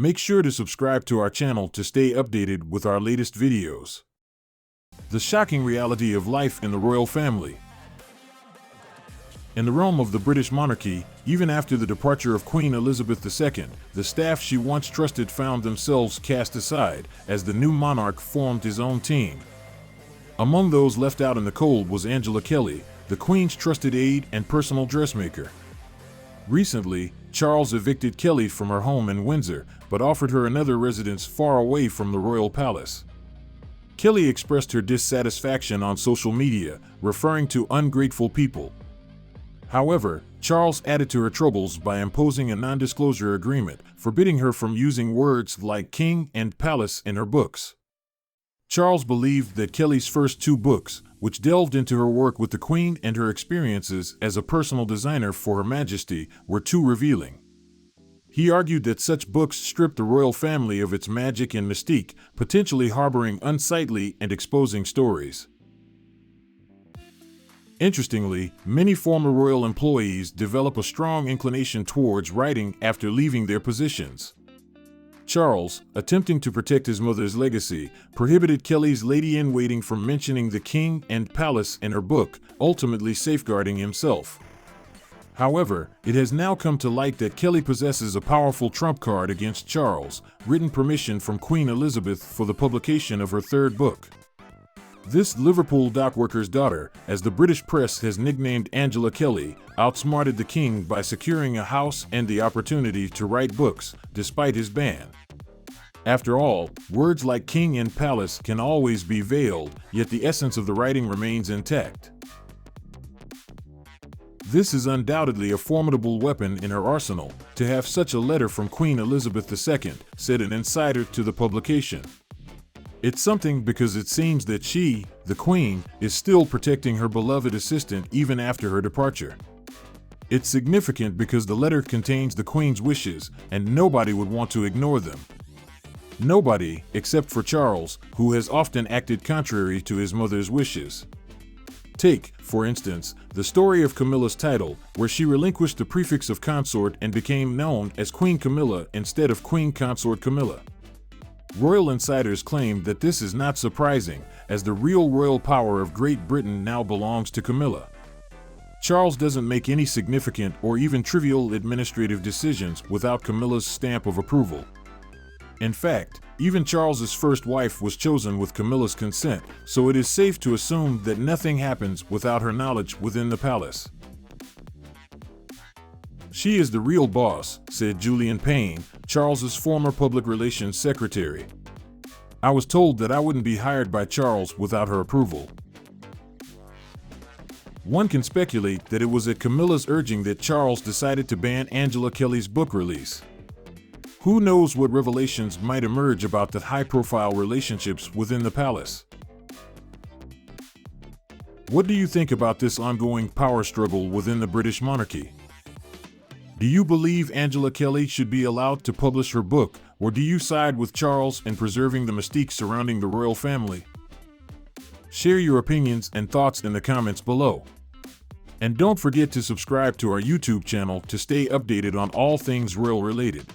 Make sure to subscribe to our channel to stay updated with our latest videos. The shocking reality of life in the royal family. In the realm of the British monarchy, even after the departure of Queen Elizabeth II, the staff she once trusted found themselves cast aside as the new monarch formed his own team. Among those left out in the cold was Angela Kelly, the Queen's trusted aide and personal dressmaker. Recently, Charles evicted Kelly from her home in Windsor, but offered her another residence far away from the royal palace. Kelly expressed her dissatisfaction on social media, referring to ungrateful people. However, Charles added to her troubles by imposing a non-disclosure agreement, forbidding her from using words like king and palace in her books. Charles believed that Kelly's first two books, which delved into her work with the Queen and her experiences as a personal designer for Her Majesty, were too revealing. He argued that such books stripped the royal family of its magic and mystique, potentially harboring unsightly and exposing stories. Interestingly, many former royal employees develop a strong inclination towards writing after leaving their positions. Charles, attempting to protect his mother's legacy, prohibited Kelly's lady-in-waiting from mentioning the king and palace in her book, ultimately safeguarding himself. However, it has now come to light that Kelly possesses a powerful trump card against Charles, written permission from Queen Elizabeth for the publication of her third book. This Liverpool dockworker's daughter, as the British press has nicknamed Angela Kelly, outsmarted the king by securing a house and the opportunity to write books, despite his ban. After all, words like king and palace can always be veiled, yet the essence of the writing remains intact. This is undoubtedly a formidable weapon in her arsenal, to have such a letter from Queen Elizabeth II, said an insider to the publication. It's something because it seems that she, the Queen, is still protecting her beloved assistant even after her departure. It's significant because the letter contains the Queen's wishes, and nobody would want to ignore them. Nobody, except for Charles, who has often acted contrary to his mother's wishes. Take, for instance, the story of Camilla's title, where she relinquished the prefix of consort and became known as Queen Camilla instead of Queen Consort Camilla. Royal insiders claim that this is not surprising, as the real royal power of Great Britain now belongs to Camilla. Charles doesn't make any significant or even trivial administrative decisions without Camilla's stamp of approval. In fact, even Charles's first wife was chosen with Camilla's consent, so it is safe to assume that nothing happens without her knowledge within the palace. She is the real boss, said Julian Payne, Charles's former public relations secretary. I was told that I wouldn't be hired by Charles without her approval. One can speculate that it was at Camilla's urging that Charles decided to ban Angela Kelly's book release. Who knows what revelations might emerge about the high-profile relationships within the palace? What do you think about this ongoing power struggle within the British monarchy? Do you believe Angela Kelly should be allowed to publish her book, or do you side with Charles in preserving the mystique surrounding the royal family? Share your opinions and thoughts in the comments below. And don't forget to subscribe to our YouTube channel to stay updated on all things royal related.